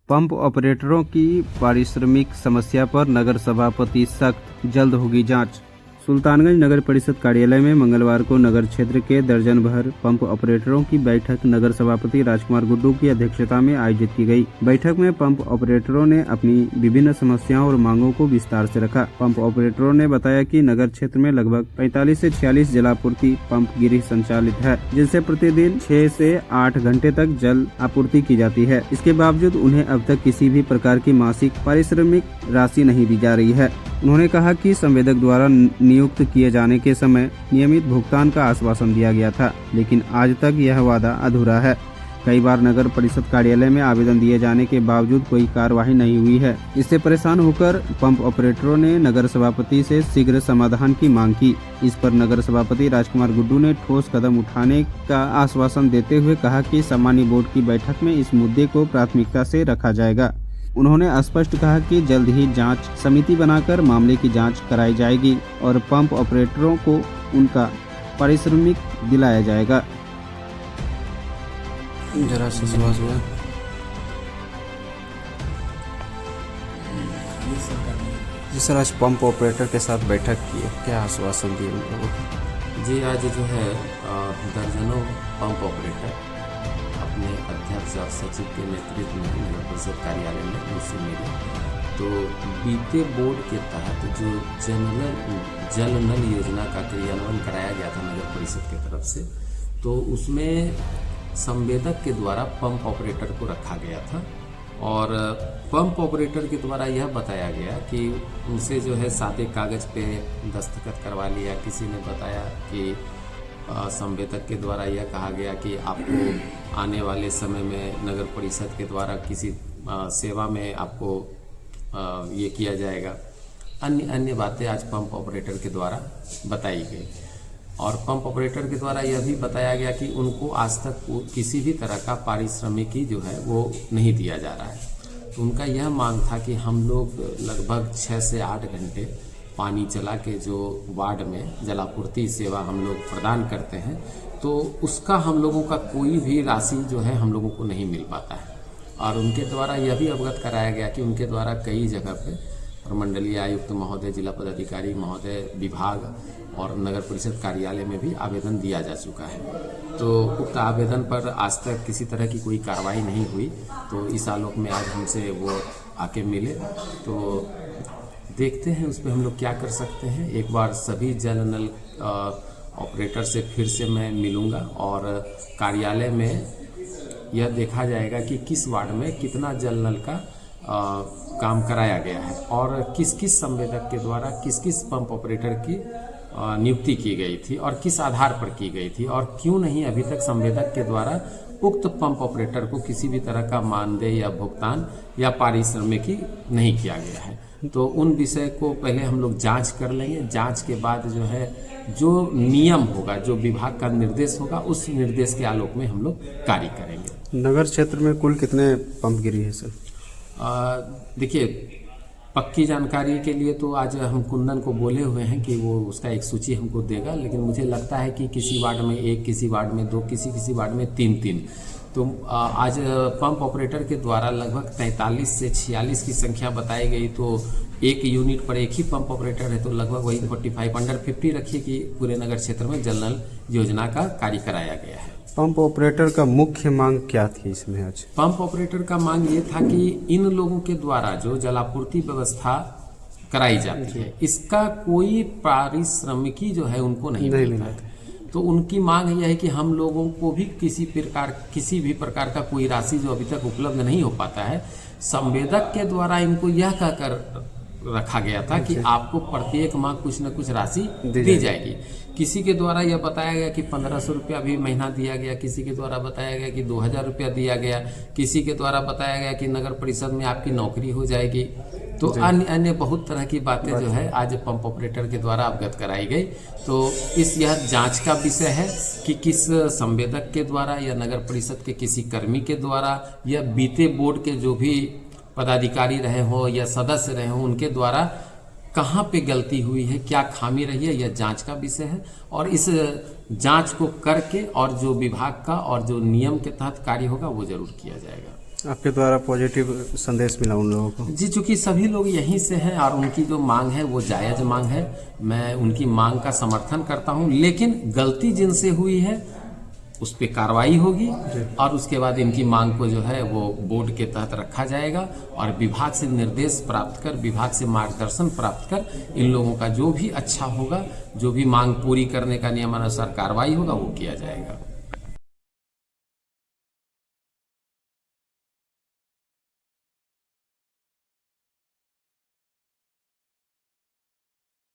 Pump ऑपरेटरों की पारिश्रमिक समस्या पर नगर सभापति सख्त, जल्द होगी जांच। सुल्तानगंज नगर परिषद कार्यालय में मंगलवार को नगर क्षेत्र के दर्जन भर पंप ऑपरेटरों की बैठक नगर सभापति राजकुमार गुड्डू की अध्यक्षता में आयोजित की गई। बैठक में पंप ऑपरेटरों ने अपनी विभिन्न समस्याओं और मांगों को विस्तार से रखा। पंप ऑपरेटरों ने बताया कि नगर क्षेत्र में लगभग 45 से 46 जलापूर्ति पंप गिरिह संचालित है, जिनसे प्रतिदिन 6 से 8 घंटे तक जल आपूर्ति की जाती है। इसके बावजूद उन्हें अब तक किसी भी प्रकार की मासिक पारिश्रमिक राशि नहीं दी जा रही है। उन्होंने कहा कि संवेदक द्वारा नियुक्त किए जाने के समय नियमित भुगतान का आश्वासन दिया गया था, लेकिन आज तक यह वादा अधूरा है। कई बार नगर परिषद कार्यालय में आवेदन दिए जाने के बावजूद कोई कार्यवाही नहीं हुई है। इससे परेशान होकर पंप ऑपरेटरों ने नगर सभापति से शीघ्र समाधान की मांग की। इस पर नगर सभापति राजकुमार गुड्डू ने ठोस कदम उठाने का आश्वासन देते हुए कहा कि सामान्य बोर्ड की बैठक में इस मुद्दे को प्राथमिकता से रखा जाएगा। उन्होंने स्पष्ट कहा कि जल्द ही जांच समिति बनाकर मामले की जांच कराई जाएगी और पंप ऑपरेटरों को उनका पारिश्रमिक दिलाया जाएगा। जरा से सुबह जी सर, आज पंप ऑपरेटर के साथ बैठक की है, क्या आश्वासन दिए उन लोगों को? जी, आज जो है दर्जनों पंप ऑपरेटर अपने अध्यक्ष और सचिव के नेतृत्व में नगर परिषद कार्यालय में मुझसे मिले। तो बीते बोर्ड के तहत जो जल नल योजना का क्रियान्वयन कराया गया था नगर परिषद की तरफ से, तो उसमें संवेदक के द्वारा पंप ऑपरेटर को रखा गया था और पंप ऑपरेटर के द्वारा यह बताया गया कि उनसे जो है सादे कागज़ पे दस्तखत करवा लिया। किसी ने बताया कि संवेदक के द्वारा यह कहा गया कि आपको आने वाले समय में नगर परिषद के द्वारा किसी सेवा में आपको ये किया जाएगा। अन्य बातें आज पंप ऑपरेटर के द्वारा बताई गई और पंप ऑपरेटर के द्वारा यह भी बताया गया कि उनको आज तक किसी भी तरह का पारिश्रमिकी जो है वो नहीं दिया जा रहा है। तो उनका यह मांग था कि हम लोग लगभग 6 से 8 घंटे पानी चला के जो वार्ड में जलापूर्ति सेवा हम लोग प्रदान करते हैं, तो उसका हम लोगों का कोई भी राशि जो है हम लोगों को नहीं मिल पाता है। और उनके द्वारा यह भी अवगत कराया गया कि उनके द्वारा कई जगह पे प्रमंडलीय आयुक्त महोदय, जिला पदाधिकारी महोदय, विभाग और नगर परिषद कार्यालय में भी आवेदन दिया जा चुका है। तो उक्त आवेदन पर आज तक किसी तरह की कोई कार्रवाई नहीं हुई। तो इस आलोक में आज हमसे वो आके मिले, तो देखते हैं उस पर हम लोग क्या कर सकते हैं। एक बार सभी जल नल ऑपरेटर से फिर से मैं मिलूँगा और कार्यालय में यह देखा जाएगा कि किस वार्ड में कितना जल नल का काम कराया गया है और किस किस संवेदक के द्वारा किस किस पंप ऑपरेटर की नियुक्ति की गई थी और किस आधार पर की गई थी और क्यों नहीं अभी तक संवेदक के द्वारा उक्त पंप ऑपरेटर को किसी भी तरह का मानदेय या भुगतान या पारिश्रमिकी नहीं किया गया है। तो उन विषय को पहले हम लोग जांच कर लेंगे। जांच के बाद जो है जो नियम होगा, जो विभाग का निर्देश होगा, उस निर्देश के आलोक में हम लोग कार्य करेंगे। नगर क्षेत्र में कुल कितने पंप गिरी है सर? देखिए, पक्की जानकारी के लिए तो आज हम कुंदन को बोले हुए हैं कि वो उसका एक सूची हमको देगा, लेकिन मुझे लगता है कि किसी वार्ड में 1, किसी वार्ड में 2, किसी वार्ड में 3। तो आज पंप ऑपरेटर के द्वारा लगभग 43 से 46 की संख्या बताई गई। तो एक यूनिट पर एक ही पंप ऑपरेटर है, तो लगभग वही 45 अंडर 50 रखिए कि पूरे नगर क्षेत्र में जल नल योजना का कार्य कराया गया है। पंप ऑपरेटर का मुख्य मांग क्या थी इसमें? आज पंप ऑपरेटर का मांग ये था कि इन लोगों के द्वारा जो जलापूर्ति व्यवस्था कराई जाती है, इसका कोई पारिश्रमिकी जो है उनको नहीं मिलता है। तो उनकी मांग यह है कि हम लोगों को भी किसी भी प्रकार का कोई राशि जो अभी तक उपलब्ध नहीं हो पाता है, संवेदक के द्वारा इनको यह कहकर रखा गया था कि आपको प्रत्येक माह कुछ न कुछ राशि दी जाएगी। किसी के द्वारा यह बताया गया कि 1500 रुपया भी महीना दिया गया, किसी के द्वारा बताया गया कि 2000 रुपया दिया गया, किसी के द्वारा बताया गया कि नगर परिषद में आपकी नौकरी हो जाएगी। तो अन्य बहुत तरह की बातें जो है आज पंप ऑपरेटर के द्वारा अवगत कराई गई। तो यह जांच का विषय है कि किस संवेदक के द्वारा या नगर परिषद के किसी कर्मी के द्वारा या बीते बोर्ड के जो भी पदाधिकारी रहे हो या सदस्य रहे हो, उनके द्वारा कहाँ पे गलती हुई है, क्या खामी रही है, यह जांच का विषय है। और इस जांच को करके और जो विभाग का और जो नियम के तहत कार्य होगा वो जरूर किया जाएगा। आपके द्वारा पॉजिटिव संदेश मिला उन लोगों को? जी, चूंकि सभी लोग यहीं से हैं और उनकी जो मांग है वो जायज़ मांग है, मैं उनकी मांग का समर्थन करता हूं, लेकिन गलती जिनसे हुई है उस पर कार्रवाई होगी और उसके बाद इनकी मांग को जो है वो बोर्ड के तहत रखा जाएगा और विभाग से निर्देश प्राप्त कर, विभाग से मार्गदर्शन प्राप्त कर इन लोगों का जो भी अच्छा होगा, जो भी मांग पूरी करने का नियमानुसार कार्रवाई होगा वो किया जाएगा।